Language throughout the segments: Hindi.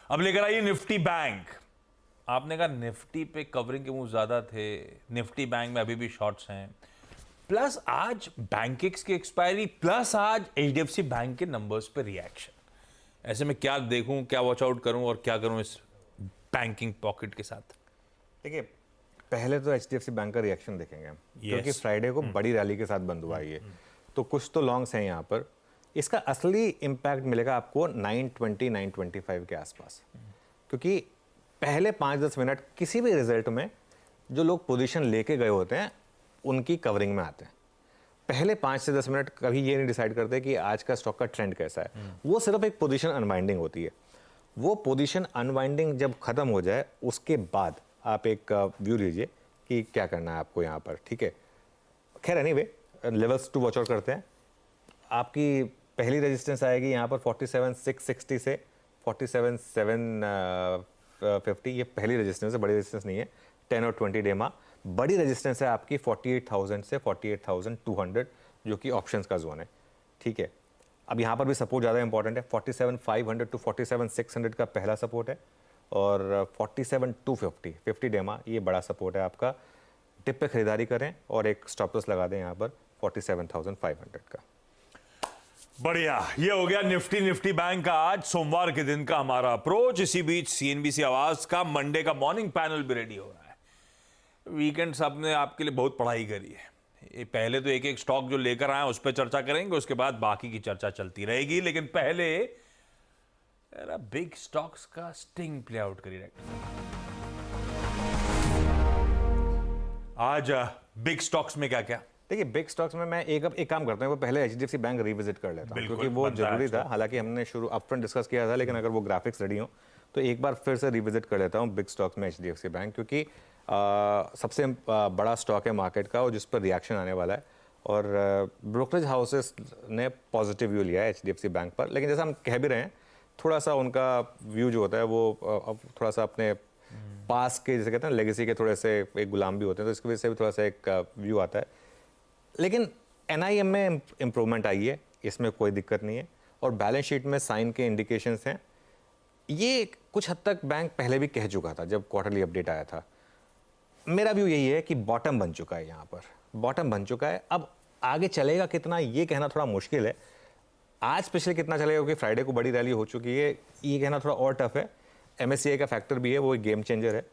अब लेकर आइए निफ्टी बैंक। आपने कहा निफ्टी पे कवरिंग के मूव ज्यादा थे, निफ्टी बैंक में अभी भी शॉर्ट्स हैं, प्लस आज बैंकिक्स की एक्सपायरी, प्लस आज एचडीएफसी बैंक के नंबर्स पे रिएक्शन। ऐसे में क्या देखूं, क्या वॉच आउट करूं और क्या करूं इस बैंकिंग पॉकेट के साथ? देखिए, पहले तो एचडीएफसी बैंक का रिएक्शन देखेंगे हम, क्योंकि फ्राइडे को बड़ी रैली के साथ बंद हुआ ये, तो कुछ तो लॉन्ग्स हैं यहाँ पर। इसका असली इम्पैक्ट मिलेगा आपको 920 925 के आसपास, क्योंकि पहले 5-10 मिनट किसी भी रिजल्ट में जो लोग पोजीशन लेके गए होते हैं उनकी कवरिंग में आते हैं। पहले 5 से 10 मिनट कभी ये नहीं डिसाइड करते कि आज का स्टॉक का ट्रेंड कैसा है, वो सिर्फ एक पोजीशन अनवाइंडिंग होती है। वो पोजीशन अनवाइंडिंग जब खत्म हो जाए उसके बाद आप एक व्यू लीजिए कि क्या करना है आपको यहाँ पर, ठीक है। खैर anyway, levels to watch out करते हैं। आपकी पहली रेजिस्टेंस आएगी यहाँ पर 47,660 से 47,750, ये पहली रेजिस्टेंस है, बड़ी रेजिस्टेंस नहीं है। 10 और 20 डे मा बड़ी रेजिस्टेंस है आपकी 48,000 से 48,200, जो कि ऑप्शंस का जोन है, ठीक है। अब यहाँ पर भी सपोर्ट ज़्यादा इंपॉर्टेंट है। 47,500 टू 47,600 का पहला सपोर्ट है, और 47,250 50 डे मा ये बड़ा सपोर्ट है आपका। टिप पे खरीदारी करें और एक स्टॉप लॉस लगा दें यहाँ पर 47,500 का। बढ़िया, ये हो गया निफ्टी बैंक का आज सोमवार के दिन का हमारा अप्रोच। इसी बीच सीएनबीसी आवाज का मंडे का मॉर्निंग पैनल भी रेडी हो रहा है। वीकेंड सबने आपके लिए बहुत पढ़ाई करी है। ये पहले तो एक एक स्टॉक जो लेकर आए उस पर चर्चा करेंगे, उसके बाद बाकी की चर्चा चलती रहेगी, लेकिन पहले बिग स्टॉक्स का स्टिंग प्ले आउट करिए। आज बिग स्टॉक्स में क्या क्या? देखिए, बिग स्टॉक्स में मैं एक काम करता हूँ, वो पहले एचडीएफसी बैंक रिविजिट कर लेता हूँ, क्योंकि वो जरूरी था। हालांकि हमने शुरू अपफ्रंट डिस्कस किया था, लेकिन अगर वो ग्राफिक्स रेडी हो तो एक बार फिर से रिविजिट कर लेता हूँ बिग स्टॉक्स में एचडीएफसी बैंक, क्योंकि सबसे बड़ा स्टॉक है मार्केट का और जिस पर रिएक्शन आने वाला है। और ब्रोकरेज हाउसेस ने पॉजिटिव व्यू लिया है एचडीएफसी बैंक पर, लेकिन जैसा हम कह भी रहे हैं, थोड़ा सा उनका व्यू जो होता है वो अब थोड़ा सा अपने पास के, जैसे कहते हैं लेगेसी के, थोड़े से एक गुलाम भी होते हैं, तो इसकी वजह से भी थोड़ा सा एक व्यू आता है। लेकिन एनआईएम में इम्प्रूवमेंट आई है, इसमें कोई दिक्कत नहीं है, और बैलेंस शीट में साइन के इंडिकेशंस हैं। ये कुछ हद तक बैंक पहले भी कह चुका था जब क्वार्टरली अपडेट आया था। मेरा व्यू यही है कि बॉटम बन चुका है, यहाँ पर बॉटम बन चुका है। अब आगे चलेगा कितना ये कहना थोड़ा मुश्किल है। आज स्पेशली कितना चलेगा, क्योंकि फ्राइडे को बड़ी रैली हो चुकी है, ये कहना थोड़ा और टफ है। एमएससीआई का फैक्टर भी है, वो एक गेम चेंजर है।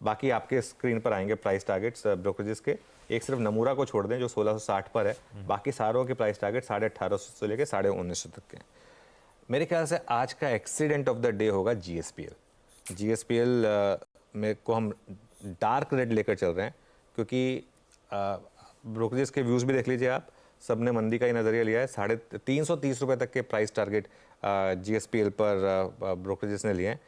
बाकी आपके स्क्रीन पर आएंगे प्राइस टारगेट्स ब्रोकरेजेस के। एक सिर्फ नमूरा को छोड़ दें जो 1660 पर है, बाकी सारों के प्राइस टारगेट 1850 से लेकर 1950 तक के हैं। मेरे ख्याल से आज का एक्सीडेंट ऑफ द डे होगा जीएसपीएल। जीएसपीएल में को हम डार्क रेड लेकर चल रहे हैं, क्योंकि ब्रोकरेजेस के व्यूज़ भी देख लीजिए आप, सबने मंदी का ही नज़रिया लिया है। 330 रुपये तक के प्राइस टारगेट जीएसपीएल पर ब्रोकरेजेस ने लिए हैं।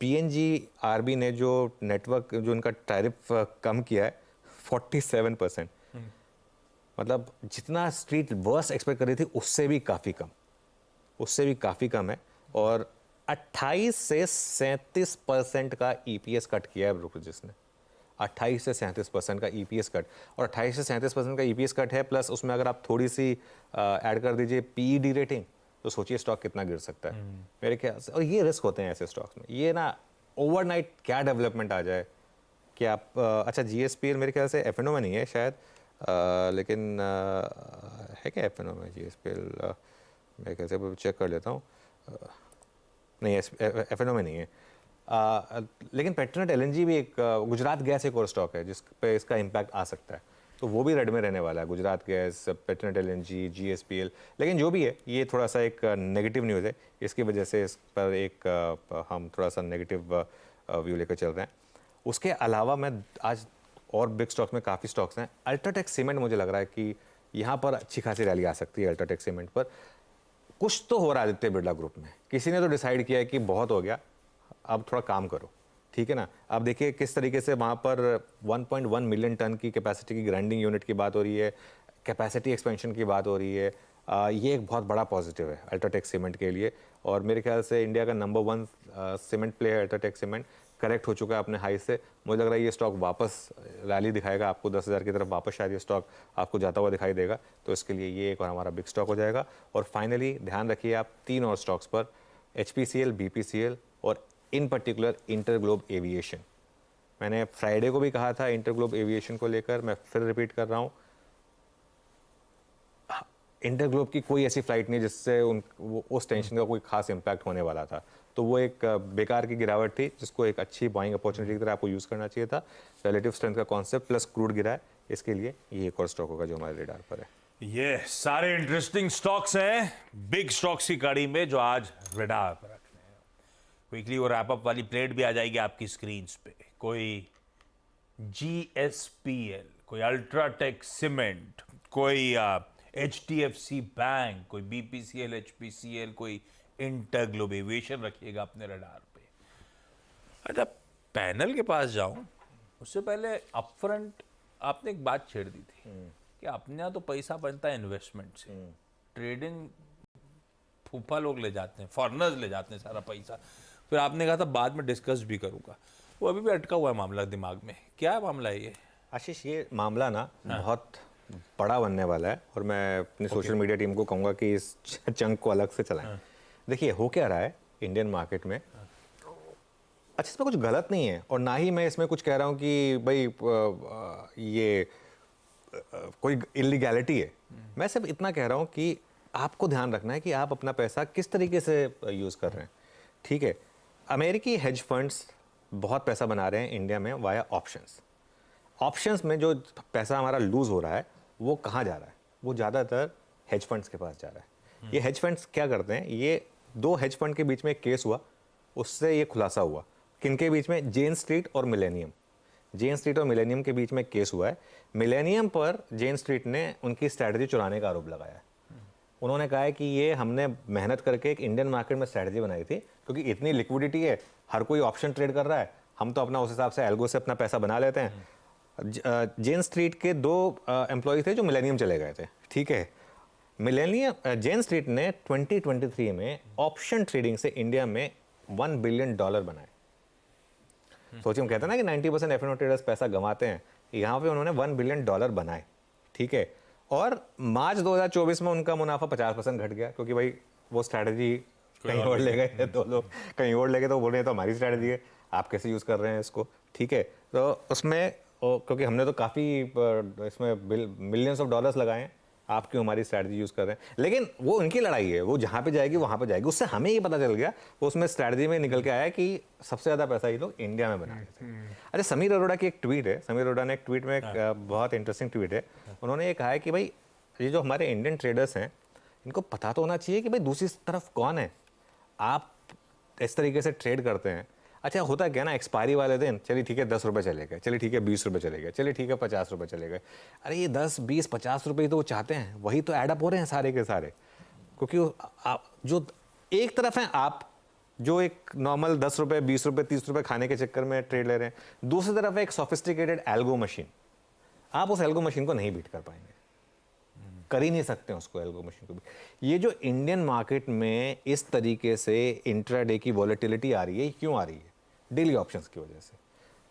पीएनजी-आरबी ने जो नेटवर्क, जो उनका टैरिफ कम किया है 47%, मतलब जितना स्ट्रीट वर्स्ट एक्सपेक्ट कर रही थी उससे भी काफ़ी कम, उससे भी काफ़ी कम है। और 28 से 37% का ईपीएस कट किया है ब्रोकरेजेस ने। 28 से 37% का ईपीएस कट, और 28 से 37% का ईपीएस कट है, प्लस उसमें अगर आप थोड़ी सी ऐड कर दीजिए पीईडी रेटिंग, तो सोचिए स्टॉक कितना गिर सकता है मेरे ख्याल से। और ये रिस्क होते हैं ऐसे स्टॉक्स में, ये ना ओवरनाइट क्या डेवलपमेंट आ जाए कि आप अच्छा जीएसपीएल मेरे ख्याल से एफएनओ में नहीं है शायद, लेकिन है क्या एफएनओ में जीएसपीएल? मेरे ख्याल से चेक कर लेता हूँ, नहीं एफएनओ में नहीं है। लेकिन पेट्रोनेट एलएनजी भी एक, गुजरात गैस एक और स्टॉक है जिस पे इसका इम्पैक्ट आ सकता है, तो वो भी रेड में रहने वाला है। Gujarat gas, Petronet LNG, GSPL. लेकिन जो भी है, ये थोड़ा सा एक नेगेटिव न्यूज़ है, इसकी वजह से इस पर एक हम थोड़ा सा नेगेटिव व्यू लेकर चल रहे हैं। उसके अलावा मैं आज और बिग स्टॉक्स में काफ़ी स्टॉक्स हैं। अल्ट्राटेक सीमेंट, मुझे लग रहा है कि यहाँ पर अच्छी खासी रैली आ सकती है अल्ट्राटेक सीमेंट पर। कुछ तो हो रहा है आदित्य बिरला ग्रुप में, किसी ने तो डिसाइड किया है कि बहुत हो गया, अब थोड़ा काम करो, ठीक है ना। अब देखिए किस तरीके से वहाँ पर 1.1 मिलियन टन की कैपेसिटी की ग्राइंडिंग यूनिट की बात हो रही है, कैपेसिटी एक्सपेंशन की बात हो रही है। ये एक बहुत बड़ा पॉजिटिव है अल्ट्राटेक सीमेंट के लिए, और मेरे ख्याल से इंडिया का नंबर 1 सीमेंट प्ले है अल्ट्राटेक सीमेंट। करेक्ट हो चुका है अपने हाई से, मुझे लग रहा है ये स्टॉक वापस रैली दिखाएगा आपको, 10,000 की तरफ वापस शायद ये स्टॉक आपको जाता हुआ दिखाई देगा, तो इसके लिए ये एक और हमारा बिग स्टॉक हो जाएगा। और फाइनली ध्यान रखिए आप 3 और स्टॉक्स पर, HPCL, BPCL और इन पर्टिकुलर इंटरग्लोब एविएशन। मैंने फ्राइडे को भी कहा था इंटरग्लोब एविएशन को लेकर, मैं फिर रिपीट कर रहा हूँ, इंटरग्लोब की कोई ऐसी फ्लाइट नहीं जिससे वो उस टेंशन का कोई खास इम्पैक्ट होने वाला था। तो वो एक बेकार की गिरावट थी जिसको एक अच्छी बाइंग अपॉर्चुनिटी की तरह आपको यूज़ करना चाहिए था। रिलेटिव स्ट्रेंथ का कॉन्सेप्ट प्लस क्रूड गिरा है, इसके लिए ये एक और स्टॉक होगा जो हमारे रेडार पर है। ये सारे इंटरेस्टिंग स्टॉक्स हैं बिग स्टॉक्स की कड़ी में जो आज रडार पर रखने हैं। क्विकली वो रैप अप वाली प्लेट भी आ जाएगी आपकी स्क्रीन पे। कोई GSPL, कोई अल्ट्राटेक सीमेंट, कोई HDFC बैंक, कोई BPCL, HPCL, कोई इंटरग्लोब एविएशन रखिएगा अपने रडार पे। अच्छा, पैनल के पास जाऊं उससे पहले अपफ्रंट आपने एक बात छेड़ दी थी कि अपने यहाँ तो पैसा बनता है इन्वेस्टमेंट से, ट्रेडिंग फूफा लोग ले जाते हैं, फॉरेनर्स ले जाते हैं सारा पैसा। फिर आपने कहा था बाद में डिस्कस भी करूंगा, वो अभी भी अटका हुआ है मामला दिमाग में। क्या है मामला ये? आशीष, ये मामला ना बहुत बड़ा बनने वाला है और मैं अपनी सोशल मीडिया टीम को कहूँगा कि इस चंक को अलग से चलाएं। देखिए हो क्या रहा है इंडियन मार्केट में, अच्छा इसमें कुछ गलत नहीं है और ना ही मैं इसमें कुछ कह रहा हूँ कि भाई ये कोई इलीगैलिटी है। मैं सिर्फ इतना कह रहा हूँ कि आपको ध्यान रखना है कि आप अपना पैसा किस तरीके से यूज़ कर रहे हैं। ठीक है, अमेरिकी हेज फंड्स बहुत पैसा बना रहे हैं इंडिया में वाया ऑप्शंस। ऑप्शंस में जो पैसा हमारा लूज़ हो रहा है वो कहाँ जा रहा है? वो ज़्यादातर हेज फंड्स के पास जा रहा है। ये हेज फंड्स क्या करते हैं, ये दो हेज फंड के बीच में एक केस हुआ, उससे ये खुलासा हुआ। किनके बीच में? जेन स्ट्रीट और मिलेनियम। जेन स्ट्रीट और मिलेनियम के बीच में केस हुआ है। मिलेनियम पर जेन स्ट्रीट ने उनकी स्ट्रैटेजी चुराने का आरोप लगाया है। उन्होंने कहा है कि ये हमने मेहनत करके एक इंडियन मार्केट में स्ट्रैटेजी बनाई थी, क्योंकि इतनी लिक्विडिटी है, हर कोई ऑप्शन ट्रेड कर रहा है, हम तो अपना उस हिसाब से एल्गो से अपना पैसा बना लेते हैं। जेन स्ट्रीट के दो एम्प्लॉय थे जो मिलेनियम चले गए थे। ठीक है, मिलेनियम जेन स्ट्रीट ने 2023 में ऑप्शन ट्रेडिंग से इंडिया में $1 बिलियन बनाए। सोचिए, हम कहते हैं ना कि 90% F&O ट्रेडर्स पैसा गंवाते हैं, यहाँ पे उन्होंने $1 बिलियन बनाए। ठीक है, और मार्च 2024 में उनका मुनाफा 50% घट गया, क्योंकि भाई वो स्ट्रैटेजी कहीं और ले गए थे, दो लोग कहीं और ले गए, तो बोल रहे हैं तो हमारी स्ट्रैटेजी है, आप कैसे यूज़ कर रहे हैं इसको। ठीक है, तो उसमें क्योंकि हमने तो काफ़ी इसमें मिलियंस ऑफ डॉलर्स लगाए हैं, आप क्यों हमारी स्ट्रैटेजी यूज़ कर रहे हैं। लेकिन वो उनकी लड़ाई है, वो जहाँ पे जाएगी वहाँ पे जाएगी। उससे हमें ये पता चल गया, वो उसमें स्ट्रैटेजी में निकल के आया कि सबसे ज़्यादा पैसा ये लोग इंडिया में बना रहे थे। अच्छा, समीर अरोड़ा की एक ट्वीट है, समीर अरोड़ा ने एक ट्वीट में एक बहुत इंटरेस्टिंग ट्वीट है। उन्होंने ये कहा है कि भाई ये जो हमारे इंडियन ट्रेडर्स हैं, इनको पता तो होना चाहिए कि भाई दूसरी तरफ कौन है। आप इस तरीके से ट्रेड करते हैं, अच्छा होता क्या ना, एक्सपायरी वाले दिन चलिए ठीक है 10 रुपये चले गए, चलिए ठीक है 20 रुपये चले गए, चलिए ठीक है 50 रुपये चले गए। अरे ये 10, 20, 50 रुपये तो वो चाहते हैं, वही तो एडअप हो रहे हैं सारे के सारे। क्योंकि जो एक तरफ हैं आप जो एक नॉर्मल 10 रुपये, 20 रुपये, 30 रुपये खाने के चक्कर में ट्रेड ले रहे हैं, दूसरी तरफ एक सोफिस्टिकेटेड एल्गो मशीन। आप उस एल्गो मशीन को नहीं बीट कर पाएंगे, कर ही नहीं सकते हैं उसको, एल्गो मशीन को भी। ये जो इंडियन मार्केट में इस तरीके से इंट्राडे की वॉलेटिलिटी आ रही है, क्यों आ रही है? डेली ऑप्शंस की वजह से।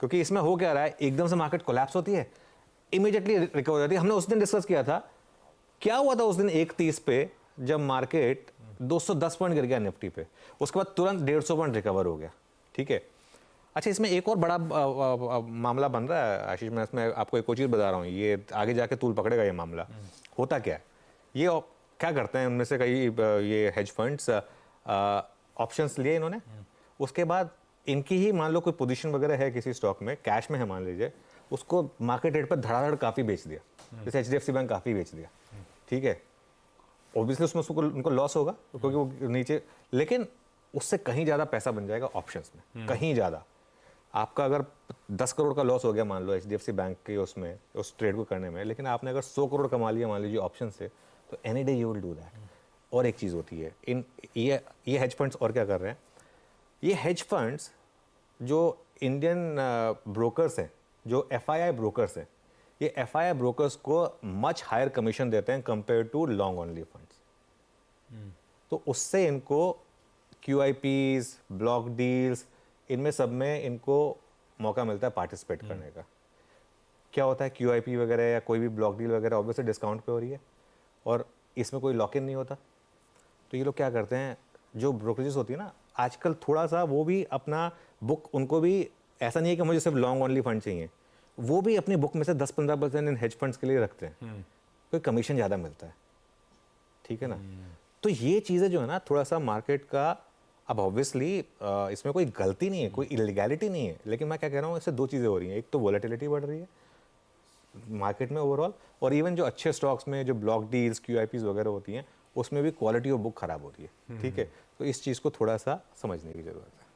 क्योंकि इसमें हो क्या रहा है, एकदम से मार्केट कोलैप्स होती है, इमीडिएटली रिकवर हो जाती है। हमने उस दिन डिस्कस किया था, क्या हुआ था उस दिन 1:30 पे जब मार्केट 210 पॉइंट गिर गया निफ्टी पे, उसके बाद तुरंत 150 पॉइंट रिकवर हो गया। ठीक है, अच्छा इसमें एक और बड़ा मामला बन रहा है आशीष, मैं इसमें आपको एक और चीज़ बता रहा हूँ, ये आगे जाके तूल पकड़ेगा ये मामला। होता क्या है, ये क्या करते हैं उनमें से कई ये हेज फंड्स ऑप्शंस लिए इन्होंने, उसके बाद इनकी ही मान लो कोई पोजीशन वगैरह है किसी स्टॉक में, कैश में है मान लीजिए, उसको मार्केट रेट पर धड़ाधड़ काफ़ी बेच दिया, जैसे HDFC बैंक काफ़ी बेच दिया। ठीक है, ऑब्वियसली उसमें उसको उनको लॉस होगा क्योंकि वो नीचे, लेकिन उससे कहीं ज़्यादा पैसा बन जाएगा ऑप्शंस में, कहीं ज़्यादा। आपका अगर 10 करोड़ का लॉस हो गया मान लो HDFC बैंक के उसमें, उस ट्रेड को करने में, लेकिन आपने अगर 100 करोड़ कमा लिया मान लीजिए ऑप्शन से, तो any day you will do that. और एक चीज़ होती है, ये हेज फंड्स और क्या कर रहे हैं, ये हेज फंड्स जो इंडियन ब्रोकर्स हैं, जो FII ब्रोकर्स हैं, ये FII ब्रोकर्स को मच हायर कमीशन देते हैं compare to long only funds. तो उससे इनको QIPs, ब्लॉक डील्स, इनमें सब में इनको मौका मिलता है पार्टिसिपेट करने का। क्या होता है, QIP वगैरह या कोई भी ब्लॉक डील वगैरह ऑब्वियसली डिस्काउंट पे हो रही है और इसमें कोई लॉक इन नहीं होता। तो ये लोग क्या करते हैं, जो ब्रोकरेजेस होती है ना, आजकल थोड़ा सा वो भी अपना बुक, उनको भी ऐसा नहीं है कि मुझे सिर्फ लॉन्ग ओनली फंड चाहिए, वो भी अपनी बुक में से 10-15% इन हेज फंड्स के लिए रखते हैं, क्योंकि कमीशन ज़्यादा मिलता है, ठीक है ना। तो ये चीज़ें जो है ना, थोड़ा सा मार्केट का, अब ऑब्वियसली इसमें कोई गलती नहीं है, कोई इलीगैलिटी नहीं है, लेकिन मैं क्या कह रहा हूँ, इससे दो चीज़ें हो रही हैं। एक तो वॉलेटिलिटी बढ़ रही है मार्केट में ओवरऑल, और इवन जो अच्छे स्टॉक्स में जो ब्लॉक डील्स, QIPs वगैरह होती हैं, उसमें भी क्वालिटी ऑफ बुक खराब हो रही है, ठीक है। तो इस चीज़ को थोड़ा सा समझने की ज़रूरत है।